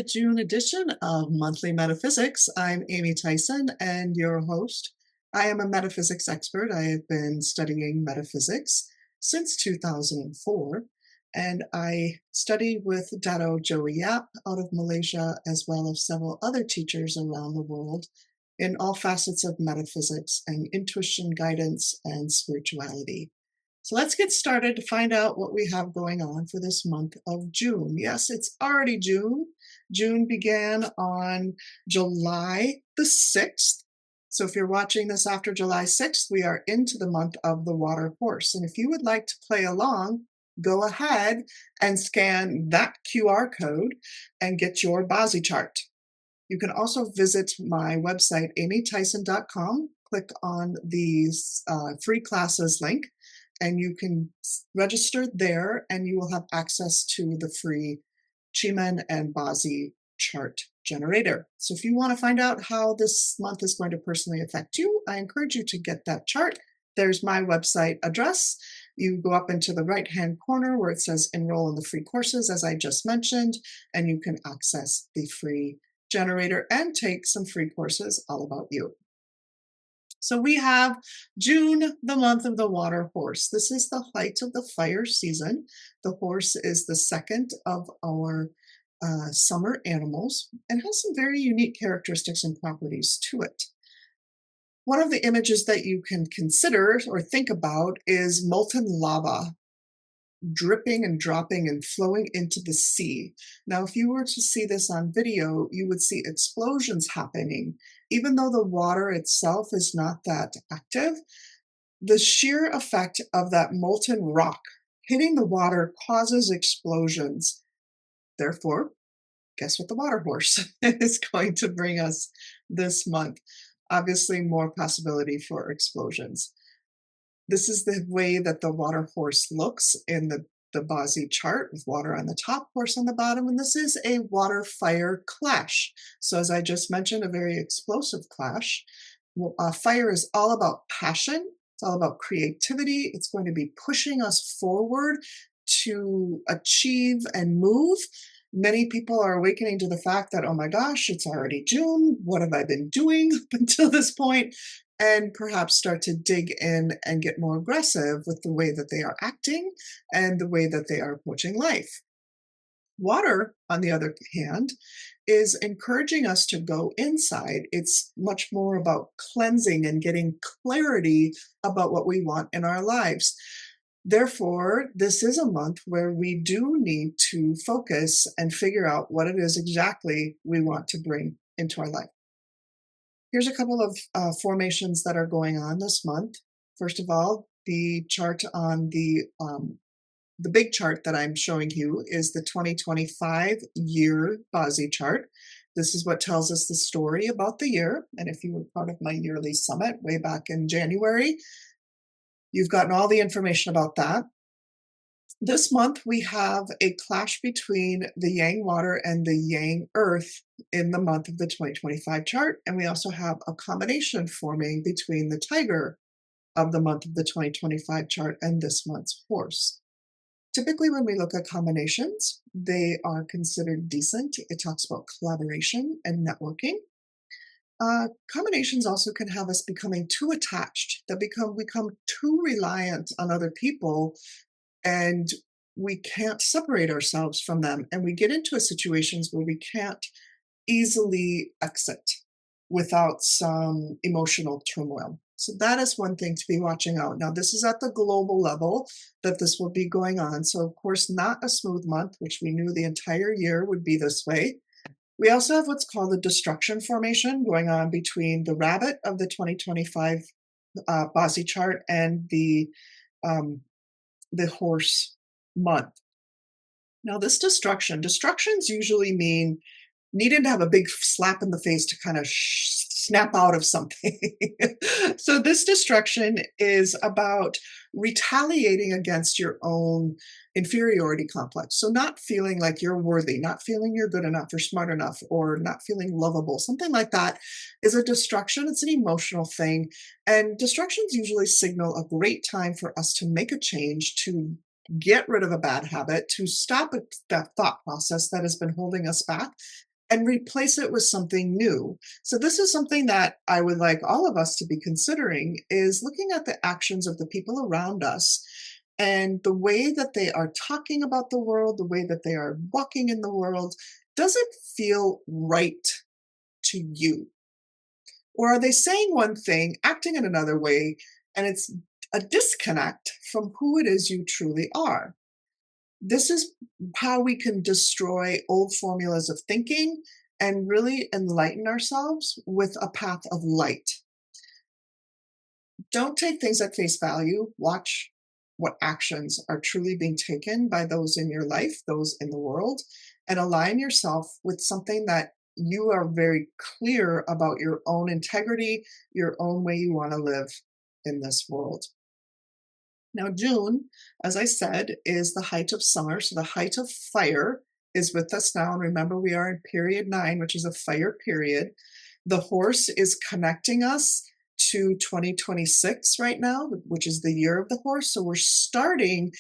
the June edition of Monthly Metaphysics. I'm Amy Theisen and your host. I am a metaphysics expert. I have been studying metaphysics since 2004, and I study with Dato Joey Yap out of Malaysia, as well as several other teachers around the world in all facets of metaphysics and intuition, guidance, and spirituality. So let's get started to find out what we have going on for this month of June. Yes, it's already June. June began on July the 6th. So if you're watching this after July 6th, we are into the month of the water horse. And if you would like to play along, go ahead and scan that QR code and get your BaZi chart. You can also visit my website, amytheisen.com, click on the free classes link, and you can register there and you will have access to the free Ching and BaZi chart generator. So if you want to find out how this month is going to personally affect you, I encourage you to get that chart. There's my website address. You go up into the right-hand corner where it says enroll in the free courses, as I just mentioned, and you can access the free generator and take some free courses all about you. So we have June, the month of the water horse. This is the height of the fire season. The horse is the second of our summer animals and has some very unique characteristics and properties to it. One of the images that you can consider or think about is molten lava dripping and dropping and flowing into the sea. Now, if you were to see this on video, you would see explosions happening. Even though the water itself is not that active, the sheer effect of that molten rock hitting the water causes explosions. Therefore, guess what the water horse is going to bring us this month? Obviously, more possibility for explosions. This is the way that the water horse looks in the BaZi chart, with water on the top, horse on the bottom, and this is a water-fire clash. So as I just mentioned, a very explosive clash. Fire is all about passion. It's all about creativity. It's going to be pushing us forward to achieve and move. Many people are awakening to the fact that, oh my gosh, it's already June. What have I been doing up until this point? And perhaps start to dig in and get more aggressive with the way that they are acting and the way that they are approaching life. Water, on the other hand, is encouraging us to go inside. It's much more about cleansing and getting clarity about what we want in our lives. Therefore, this is a month where we do need to focus and figure out what it is exactly we want to bring into our life. Here's a couple of formations that are going on this month. First of all, the chart on the big chart that I'm showing you is the 2025 year BaZi chart. This is what tells us the story about the year. And if you were part of my yearly summit way back in January, you've gotten all the information about that. This month, we have a clash between the Yang water and the Yang earth in the month of the 2025 chart. And we also have a combination forming between the tiger of the month of the 2025 chart and this month's horse. Typically, when we look at combinations, they are considered decent. It talks about collaboration and networking. Combinations also can have us becoming too attached, that become too reliant on other people, and we can't separate ourselves from them. And we get into situations where we can't easily exit without some emotional turmoil. So that is one thing to be watching out. Now, this is at the global level that this will be going on. So, of course, not a smooth month, which we knew the entire year would be this way. We also have what's called the destruction formation going on between the rabbit of the 2025 BaZi chart and the horse month. Now, this destructions usually mean needing to have a big slap in the face to kind of snap out of something. So this destruction is about retaliating against your own inferiority complex. So not feeling like you're worthy, not feeling you're good enough or smart enough, or not feeling lovable, something like that is a destruction. It's an emotional thing. And destructions usually signal a great time for us to make a change, to get rid of a bad habit, to stop that thought process that has been holding us back, and replace it with something new. So this is something that I would like all of us to be considering, is looking at the actions of the people around us and the way that they are talking about the world, the way that they are walking in the world. Does it feel right to you? Or are they saying one thing, acting in another way, and it's a disconnect from who it is you truly are? This is how we can destroy old formulas of thinking and really enlighten ourselves with a path of light. Don't take things at face value. Watch what actions are truly being taken by those in your life, those in the world, and align yourself with something that you are very clear about your own integrity, your own way you want to live in this world. Now, June, as I said, is the height of summer. So the height of fire is with us now. And remember, we are in period 9, which is a fire period. The horse is connecting us to 2026 right now, which is the year of the horse. So we're starting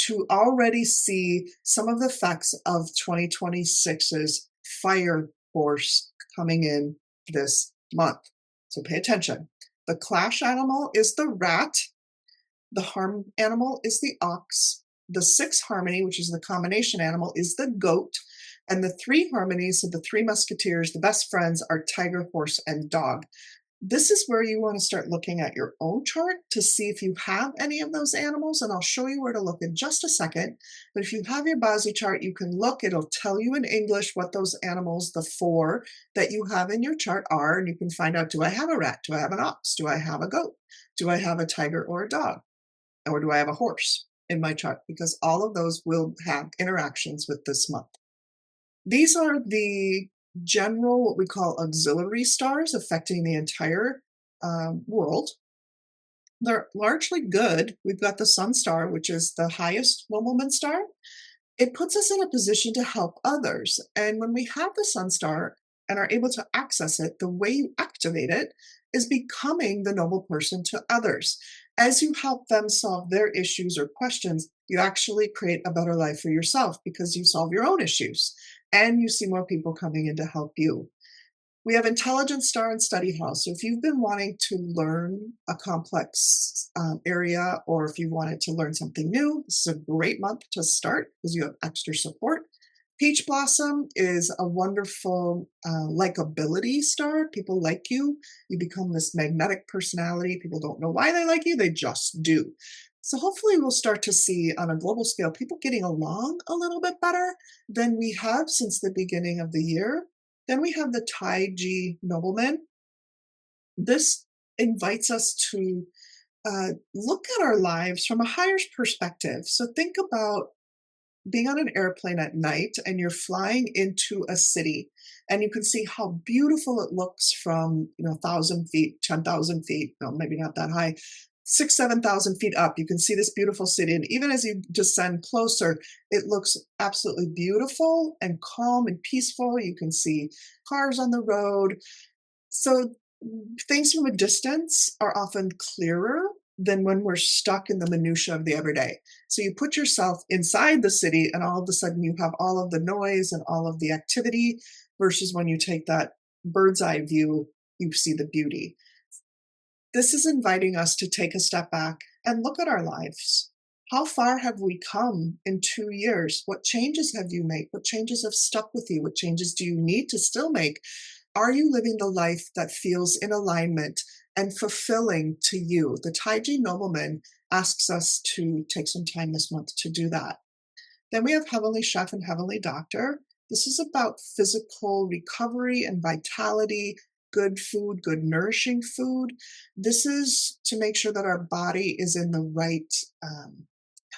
to already see some of the effects of 2026's fire horse coming in this month. So pay attention. The clash animal is the rat. The harm animal is the ox. The 6 harmony, which is the combination animal, is the goat. And the 3 harmonies of the 3 musketeers, the best friends, are tiger, horse, and dog. This is where you want to start looking at your own chart to see if you have any of those animals, and I'll show you where to look in just a second. But if you have your BaZi chart, you can look. It'll tell you in English what those animals, the 4 that you have in your chart, are, and you can find out, do I have a rat? Do I have an ox? Do I have a goat? Do I have a tiger or a dog? Or do I have a horse in my chart? Because all of those will have interactions with this month. These are the general, what we call auxiliary stars affecting the entire world. They're largely good. We've got the sun star, which is the highest woman star. It puts us in a position to help others. And when we have the sun star and are able to access it, the way you activate it is becoming the noble person to others. As you help them solve their issues or questions, you actually create a better life for yourself because you solve your own issues and you see more people coming in to help you. We have intelligence star and study house. So if you've been wanting to learn a complex area, or if you wanted to learn something new, this is a great month to start because you have extra support. Peach blossom is a wonderful likability star. People like you. You become this magnetic personality. People don't know why they like you. They just do. So hopefully we'll start to see on a global scale people getting along a little bit better than we have since the beginning of the year. Then we have the Taiji nobleman. This invites us to look at our lives from a higher perspective. So think about being on an airplane at night and you're flying into a city and you can see how beautiful it looks from 1,000 feet, 10,000 feet, no, maybe not that high, 6, 7,000 feet up. You can see this beautiful city. And even as you descend closer, it looks absolutely beautiful and calm and peaceful. You can see cars on the road. So things from a distance are often clearer than when we're stuck in the minutia of the everyday. So you put yourself inside the city and all of a sudden you have all of the noise and all of the activity, versus when you take that bird's eye view, you see the beauty. This is inviting us to take a step back and look at our lives. How far have we come in 2 years? What changes have you made? What changes have stuck with you? What changes do you need to still make? Are you living the life that feels in alignment and fulfilling to you? The Taiji nobleman asks us to take some time this month to do that. Then we have Heavenly Chef and Heavenly Doctor. This is about physical recovery and vitality, good food, good nourishing food. This is to make sure that our body is in the right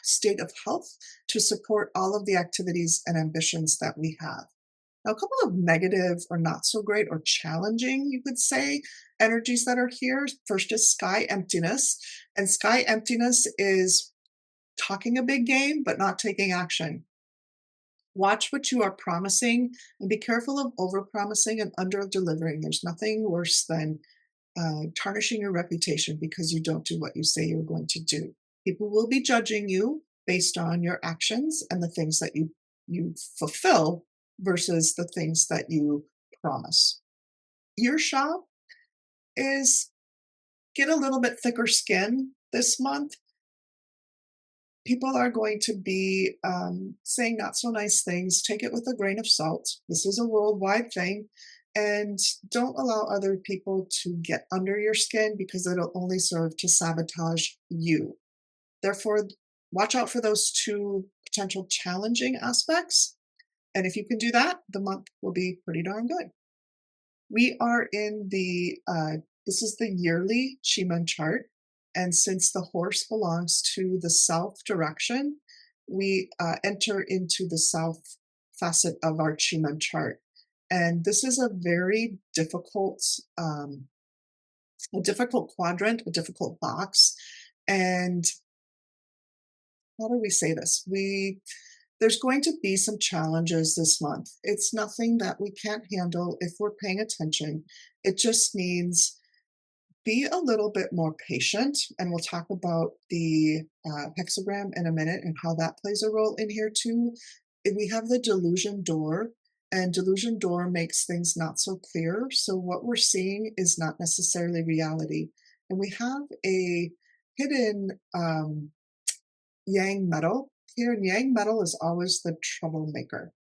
state of health to support all of the activities and ambitions that we have. Now, a couple of negative or not so great or challenging, you could say, energies that are here. First is sky emptiness. And sky emptiness is talking a big game, but not taking action. Watch what you are promising and be careful of over-promising and under-delivering. There's nothing worse than tarnishing your reputation because you don't do what you say you're going to do. People will be judging you based on your actions and the things that you fulfill versus the things that you promise. Your shop is get a little bit thicker skin this month. People are going to be saying not so nice things. Take it with a grain of salt. This is a worldwide thing. And don't allow other people to get under your skin because it'll only serve to sabotage you. Therefore, watch out for those two potential challenging aspects. And if you can do that, the month will be pretty darn good. We are in this is the yearly Shiman chart. And since the horse belongs to the south direction, we enter into the south facet of our Shiman chart. And this is a very a difficult quadrant, a difficult box. And how do we say this? There's going to be some challenges this month. It's nothing that we can't handle if we're paying attention. It just means be a little bit more patient, and we'll talk about the hexagram in a minute and how that plays a role in here too. We have the delusion door, and delusion door makes things not so clear. So what we're seeing is not necessarily reality. And we have a hidden yang metal here, and yang metal is always the troublemaker.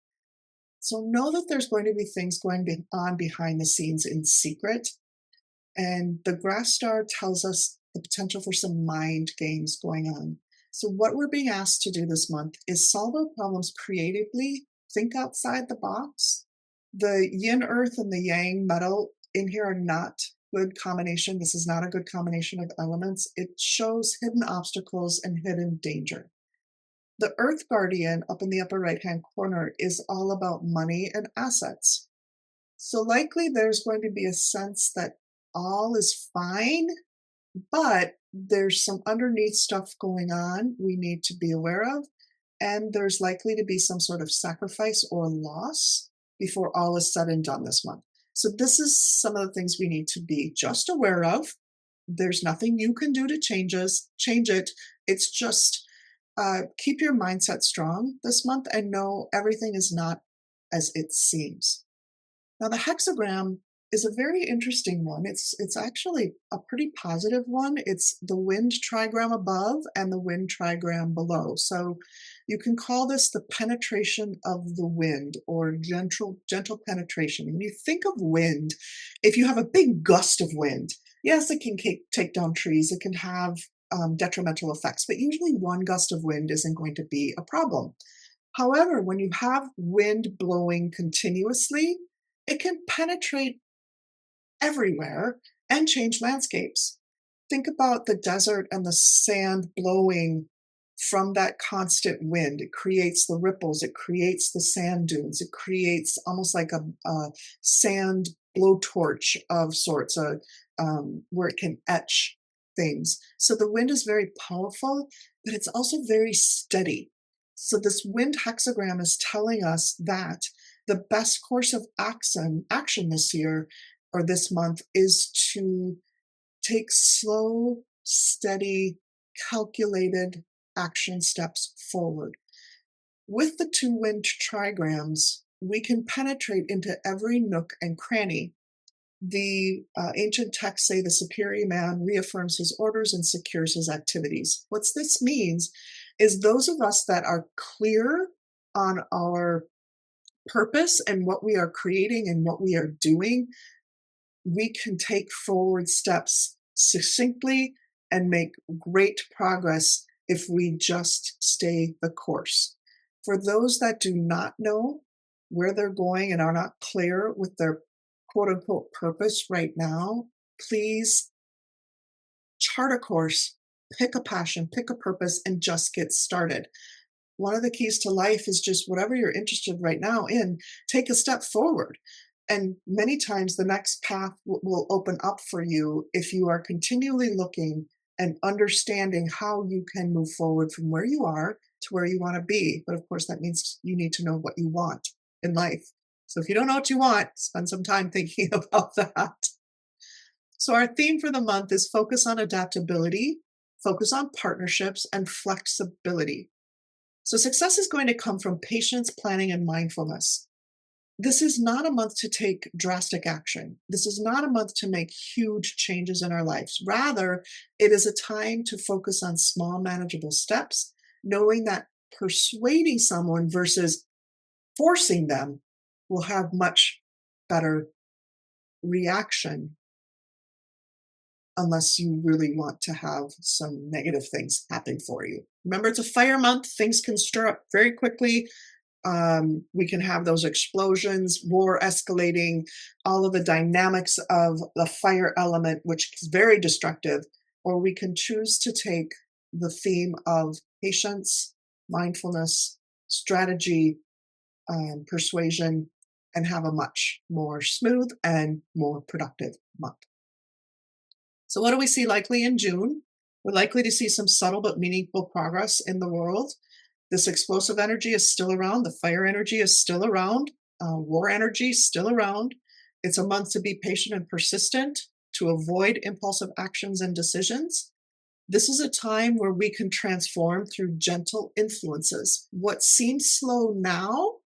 So know that there's going to be things going on behind the scenes in secret. And the grass star tells us the potential for some mind games going on. So what we're being asked to do this month is solve our problems creatively, think outside the box. The yin earth and the yang metal in here are not good combination. This is not a good combination of elements. It shows hidden obstacles and hidden danger. The earth guardian up in the upper right-hand corner is all about money and assets. So likely there's going to be a sense that all is fine, but there's some underneath stuff going on we need to be aware of, and there's likely to be some sort of sacrifice or loss before all is said and done this month. So this is some of the things we need to be just aware of. There's nothing you can do to change it. It's just keep your mindset strong this month and know everything is not as it seems. Now the hexagram is a very interesting one. It's actually a pretty positive one. It's the wind trigram above and the wind trigram below. So you can call this the penetration of the wind, or gentle penetration. When you think of wind, if you have a big gust of wind, yes, it can take down trees. It can have detrimental effects, but usually one gust of wind isn't going to be a problem. However, when you have wind blowing continuously, it can penetrate everywhere and change landscapes. Think about the desert and the sand blowing from that constant wind. It creates the ripples, it creates the sand dunes, it creates almost like a sand blowtorch of sorts, where it can etch things. So the wind is very powerful, but it's also very steady. So this wind hexagram is telling us that the best course of action this year or this month is to take slow, steady, calculated action steps forward. With the two wind trigrams, we can penetrate into every nook and cranny. The ancient texts say the superior man reaffirms his orders and secures his activities. What this means is those of us that are clear on our purpose and what we are creating and what we are doing, we can take forward steps succinctly and make great progress if we just stay the course. For those that do not know where they're going and are not clear with their quote unquote purpose right now, please chart a course, pick a passion, pick a purpose, and just get started. One of the keys to life is just whatever you're interested right now in, take a step forward. And many times the next path will open up for you if you are continually looking and understanding how you can move forward from where you are to where you want to be. But of course, that means you need to know what you want in life. So if you don't know what you want, spend some time thinking about that. So our theme for the month is focus on adaptability, focus on partnerships, and flexibility. So success is going to come from patience, planning, and mindfulness. This is not a month to take drastic action. This is not a month to make huge changes in our lives. Rather, it is a time to focus on small, manageable steps, knowing that persuading someone versus forcing them will have much better reaction unless you really want to have some negative things happen for you. Remember, it's a fire month. Things can stir up very quickly. We can have those explosions, war escalating, all of the dynamics of the fire element, which is very destructive. Or we can choose to take the theme of patience, mindfulness, strategy, persuasion, and have a much more smooth and more productive month. So, what do we see likely in June? We're likely to see some subtle but meaningful progress in the world. This explosive energy is still around. The fire energy is still around. War energy is still around. It's a month to be patient and persistent, to avoid impulsive actions and decisions. This is a time where we can transform through gentle influences. What seems slow now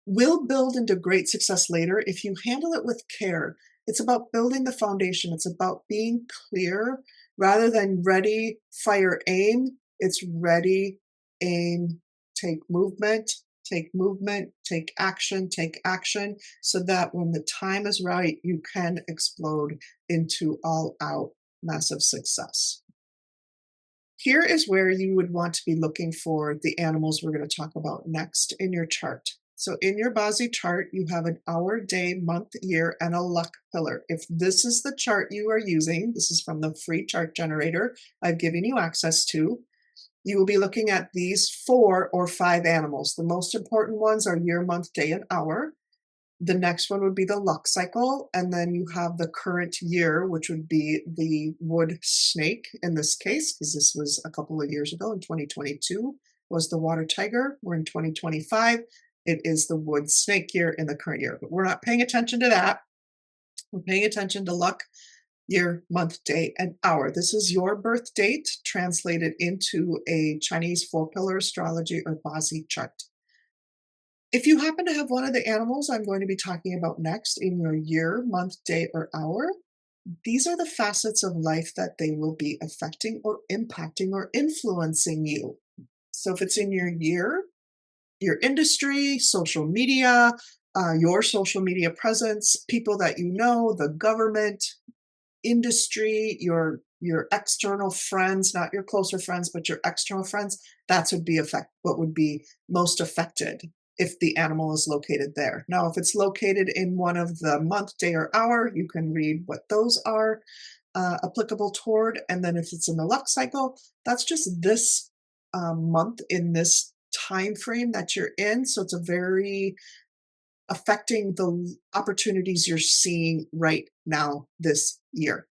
will build into great success later if you handle it with care. It's about building the foundation. It's about being clear rather than ready, fire, aim. It's ready, aim, take movement, take action, so that when the time is right, you can explode into all out massive success. Here is where you would want to be looking for the animals we're going to talk about next in your chart. So in your BaZi chart, you have an hour, day, month, year, and a luck pillar. If this is the chart you are using, this is from the free chart generator I've given you access to, you will be looking at these 4 or 5 animals. The most important ones are year, month, day, and hour. The next one would be the luck cycle, and then you have the current year, which would be the wood snake in this case, because this was a couple of years ago in 2022, was the water tiger. We're in 2025. It is the wood snake year in the current year, but we're not paying attention to that. We're paying attention to luck, year, month, day, and hour. This is your birth date translated into a Chinese 4-pillar astrology or BaZi chart. If you happen to have one of the animals I'm going to be talking about next in your year, month, day, or hour, these are the facets of life that they will be affecting or impacting or influencing you. So if it's in your year, your industry, social media, your social media presence, people that you know, the government, industry, your external friends, not your closer friends, but your external friends, what would be most affected if the animal is located there. Now, if it's located in one of the month, day, or hour, you can read what those are applicable toward. And then if it's in the luck cycle, that's just this month in this time frame that you're in. So it's a very affecting the opportunities you're seeing right now this year,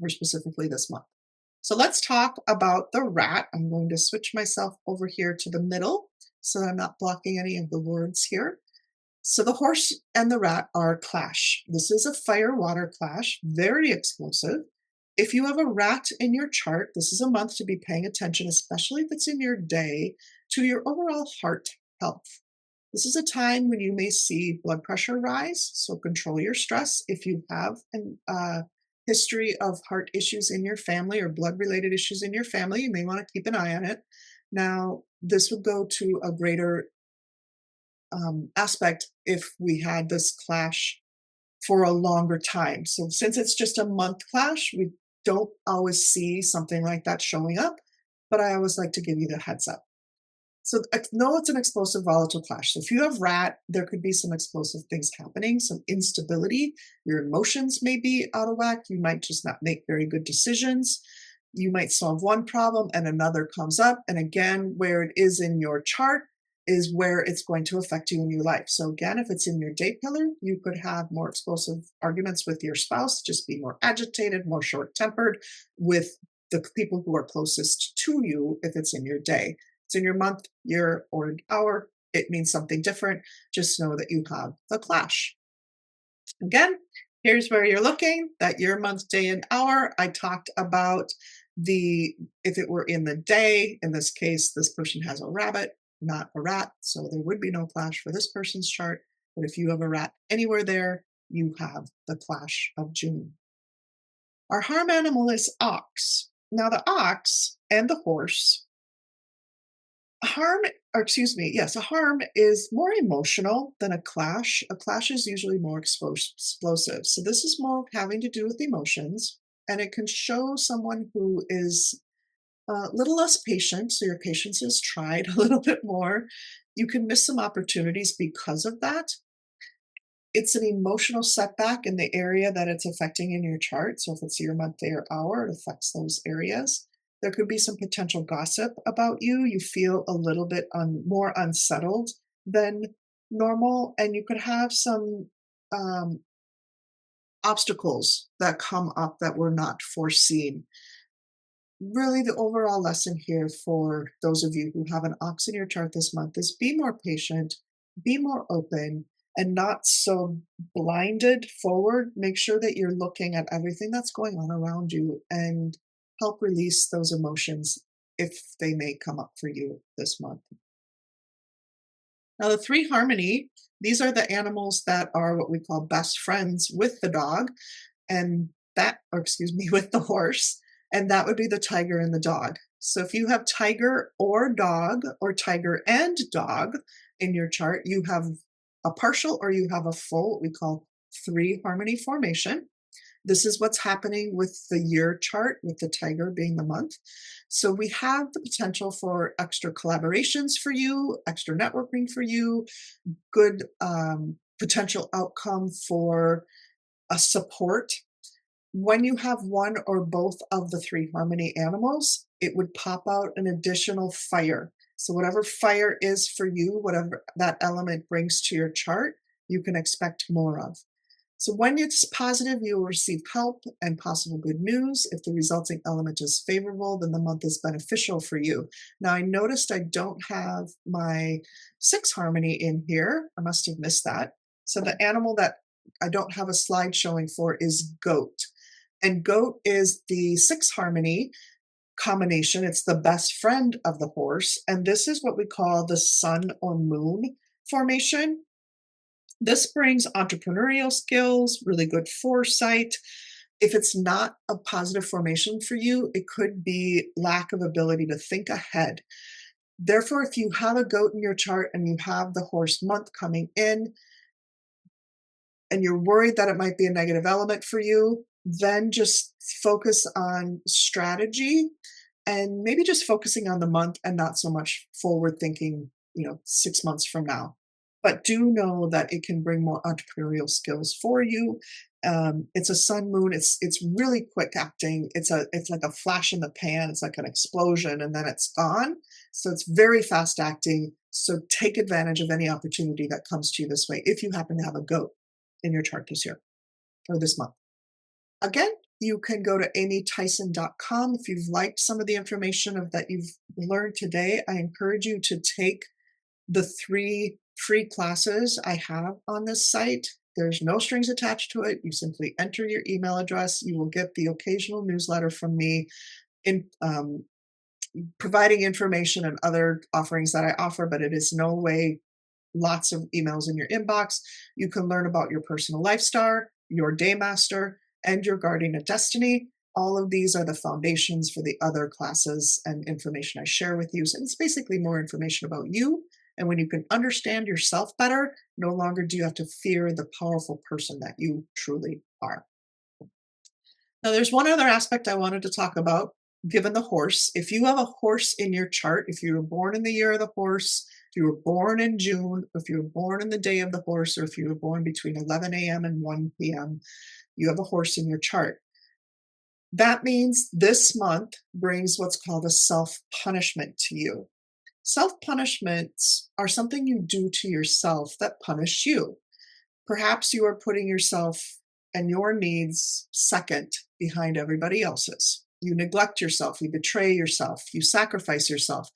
or specifically this month. So let's talk about the rat. I'm going to switch myself over here to the middle so that I'm not blocking any of the words here. So the horse and the rat are a clash. This is a fire-water clash, very explosive. If you have a rat in your chart, this is a month to be paying attention, especially if it's in your day, to your overall heart health. This is a time when you may see blood pressure rise, so control your stress. If you have a history of heart issues in your family or blood-related issues in your family, you may want to keep an eye on it. Now, this would go to a greater aspect if we had this clash for a longer time. So since it's just a month clash, we don't always see something like that showing up, but I always like to give you the heads up. So know it's an explosive volatile clash. So if you have rat, there could be some explosive things happening, some instability. Your emotions may be out of whack. You might just not make very good decisions. You might solve one problem and another comes up. And again, where it is in your chart is where it's going to affect you in your life. So again, if it's in your day pillar, you could have more explosive arguments with your spouse, just be more agitated, more short-tempered with the people who are closest to you if it's in your day. It's in your month, year, or hour, it means something different. Just know that you have the clash. Again, here's where you're looking, that year, month, day, and hour. I talked about if it were in the day, in this case, this person has a rabbit, not a rat, so there would be no clash for this person's chart. But if you have a rat anywhere there, you have the clash of June. Our harm animal is ox. Now the ox and the horse, harm, or excuse me, yes, a harm is more emotional than a clash. A clash is usually more explosive. So this is more having to do with emotions, and it can show someone who is a little less patient. So your patience is tried a little bit more. You can miss some opportunities because of that. It's an emotional setback in the area that it's affecting in your chart. So if it's your month, day, or hour, it affects those areas. There could be some potential gossip about you. You feel a little bit more unsettled than normal, and you could have some um, obstacles that come up that were not foreseen. Really, the overall lesson here for those of you who have an ox in your chart this month is be more patient, be more open, and not so blinded forward. Make sure that you're looking at everything that's going on around you and help release those emotions if they may come up for you this month. Now, the three harmony, these are the animals that are what we call best friends with the dog, and that, or excuse me, with the horse, and that would be the tiger and the dog. So if you have tiger or dog, or tiger and dog in your chart, you have a partial or you have a full, what we call three harmony formation. This is what's happening with the year chart, with the tiger being the month. So we have the potential for extra collaborations for you, extra networking for you, good potential outcome for a support. When you have one or both of the three harmony animals, it would pop out an additional fire. So whatever fire is for you, whatever that element brings to your chart, you can expect more of. So when it's positive, you will receive help and possible good news. If the resulting element is favorable, then the month is beneficial for you. Now I noticed I don't have my 6 harmony in here. I must have missed that. So the animal that I don't have a slide showing for is goat. And goat is the 6 harmony combination. It's the best friend of the horse. And this is what we call the sun or moon formation. This brings entrepreneurial skills, really good foresight. If it's not a positive formation for you, it could be lack of ability to think ahead. Therefore, if you have a goat in your chart and you have the horse month coming in, and you're worried that it might be a negative element for you, then just focus on strategy and maybe just focusing on the month and not so much forward thinking, 6 months from now. But do know that it can bring more entrepreneurial skills for you. It's a sun moon. It's really quick acting. It's like a flash in the pan. It's like an explosion and then it's gone. So it's very fast acting. So take advantage of any opportunity that comes to you this way if you happen to have a goat in your chart this year or this month. Again, you can go to amytheisen.com. If you've liked some of the information that you've learned today, I encourage you to take the 3 free classes I have on this site. There's no strings attached to it. You simply enter your email address. You will get the occasional newsletter from me in providing information and other offerings that I offer, but it is no way lots of emails in your inbox. You can learn about your personal lifestyle, your day master, and your guardian of destiny. All of these are the foundations for the other classes and information I share with you. So it's basically more information about you. And when you can understand yourself better, no longer do you have to fear the powerful person that you truly are. Now, there's one other aspect I wanted to talk about, given the horse. If you have a horse in your chart, if you were born in the year of the horse, if you were born in June, if you were born in the day of the horse, or if you were born between 11 a.m. and 1 p.m., you have a horse in your chart. That means this month brings what's called a self-punishment to you. Self-punishments are something you do to yourself that punish you. Perhaps you are putting yourself and your needs second behind everybody else's. You neglect yourself, you betray yourself, you sacrifice yourself.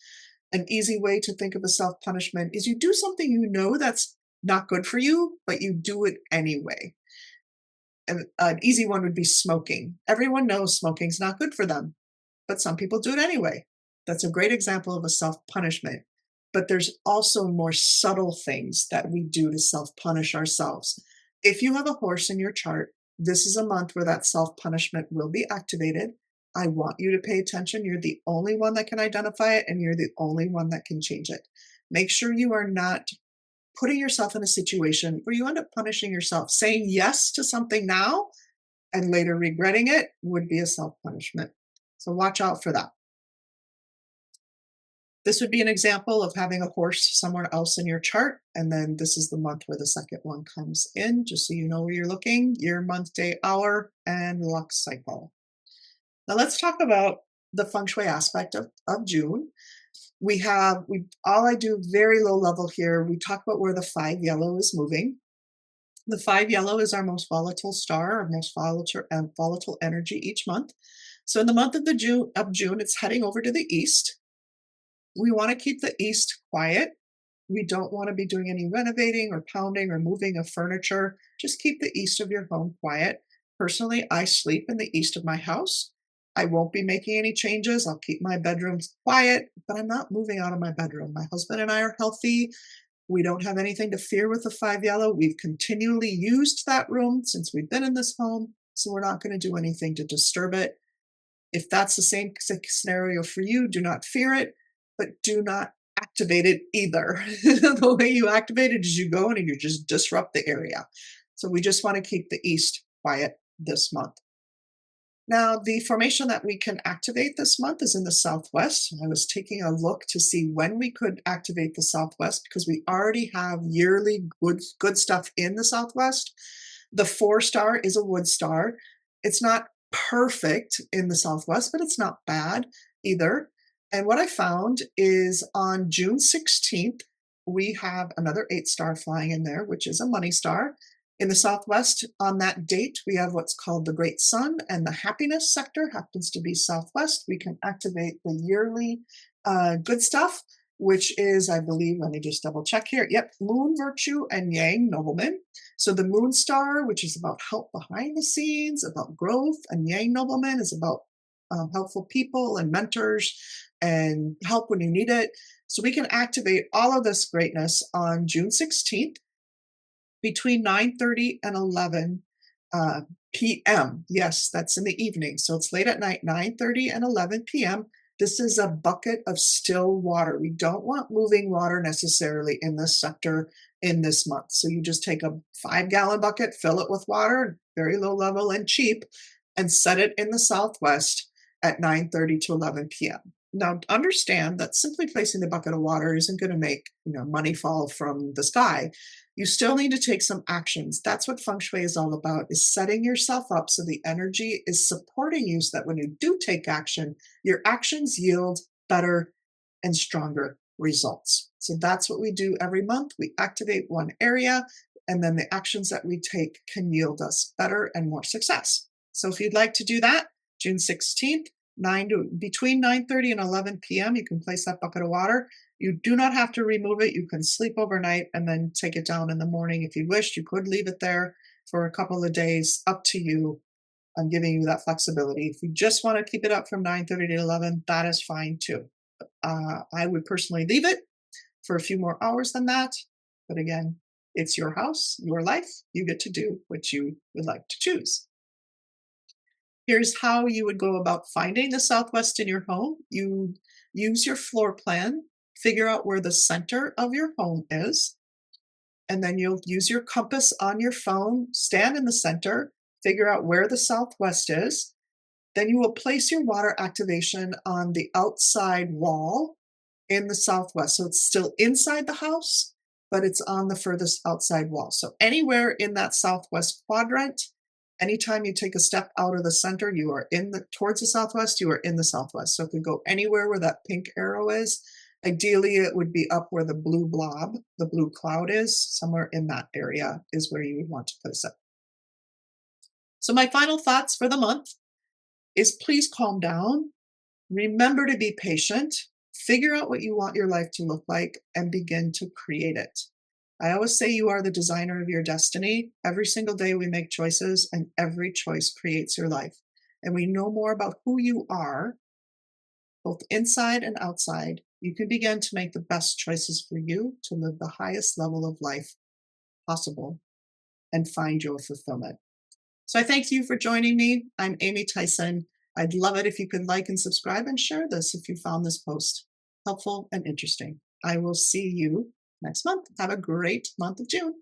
An easy way to think of a self-punishment is you do something you know that's not good for you, but you do it anyway. And an easy one would be smoking. Everyone knows smoking's not good for them, but some people do it anyway. That's a great example of a self-punishment. but there's also more subtle things that we do to self-punish ourselves. If you have a horse in your chart, this is a month where that self-punishment will be activated. I want you to pay attention. You're the only one that can identify it, and you're the only one that can change it. Make sure you are not putting yourself in a situation where you end up punishing yourself. Saying yes to something now and later regretting it would be a self-punishment. So watch out for that. This would be an example of having a horse somewhere else in your chart, and then this is the month where the second one comes in, just so you know where you're looking: year, month, day, hour, and luck cycle. Now let's talk about the Feng Shui aspect of June. I do very low level here. We talk about where the 5 yellow is moving. The 5 yellow is our most volatile star, our most volatile energy each month. So in the month of June, it's heading over to the east. We want to keep the east quiet. We don't want to be doing any renovating or pounding or moving of furniture. Just keep the east of your home quiet. Personally, I sleep in the east of my house. I won't be making any changes. I'll keep my bedrooms quiet, but I'm not moving out of my bedroom. My husband and I are healthy. We don't have anything to fear with the 5 yellow. We've continually used that room since we've been in this home, so we're not going to do anything to disturb it. If that's the same scenario for you, do not fear it, but do not activate it either. The way you activate it is you go in and you just disrupt the area. So we just want to keep the east quiet this month. Now, the formation that we can activate this month is in the southwest. I was taking a look to see when we could activate the southwest because we already have yearly good stuff in the southwest. The 4-star is a wood star. It's not perfect in the southwest, but it's not bad either. And what I found is on June 16th, we have another 8-star flying in there, which is a money star. In the southwest, on that date, we have what's called the Great Sun, and the happiness sector happens to be southwest. We can activate the yearly good stuff, which is, I believe, let me just double check here. Yep, Moon, Virtue, and Yang, Nobleman. So the Moon Star, which is about help behind the scenes, about growth, and Yang Nobleman is about helpful people and mentors and help when you need it. So we can activate all of this greatness on June 16th. Between 9:30 and 11 p.m. Yes, that's in the evening. So it's late at night, 9:30 and 11 p.m. This is a bucket of still water. We don't want moving water necessarily in this sector in this month. So you just take a 5-gallon bucket, fill it with water, very low level and cheap, and set it in the southwest at 9:30 to 11 p.m. Now, understand that simply placing the bucket of water isn't going to make money fall from the sky. You still need to take some actions. That's what Feng Shui is all about, is setting yourself up so the energy is supporting you so that when you do take action, your actions yield better and stronger results. So that's what we do every month. We activate one area, and then the actions that we take can yield us better and more success. So if you'd like to do that, June 16th, between 9:30 and 11 p.m., you can place that bucket of water. You do not have to remove it. You can sleep overnight and then take it down in the morning if you wish. You could leave it there for a couple of days, up to you. I'm giving you that flexibility. If you just want to keep it up from 9:30 to 11, that is fine too. I would personally leave it for a few more hours than that. But again, it's your house, your life. You get to do what you would like to choose. Here's how you would go about finding the southwest in your home. You use your floor plan, figure out where the center of your home is, and then you'll use your compass on your phone, stand in the center, figure out where the southwest is. Then you will place your water activation on the outside wall in the southwest. So it's still inside the house, but it's on the furthest outside wall. So anywhere in that southwest quadrant, anytime you take a step out of the center, you are towards the southwest, you are in the southwest. So it could go anywhere where that pink arrow is. Ideally, it would be up where the blue blob, the blue cloud is. Somewhere in that area is where you would want to place it. So my final thoughts for the month is please calm down. Remember to be patient. Figure out what you want your life to look like and begin to create it. I always say you are the designer of your destiny. Every single day we make choices, and every choice creates your life. And we know more about who you are, both inside and outside, you can begin to make the best choices for you to live the highest level of life possible and find your fulfillment. So I thank you for joining me. I'm Amy Theisen. I'd love it if you could like and subscribe and share this if you found this post helpful and interesting. I will see you next month. Have a great month of June.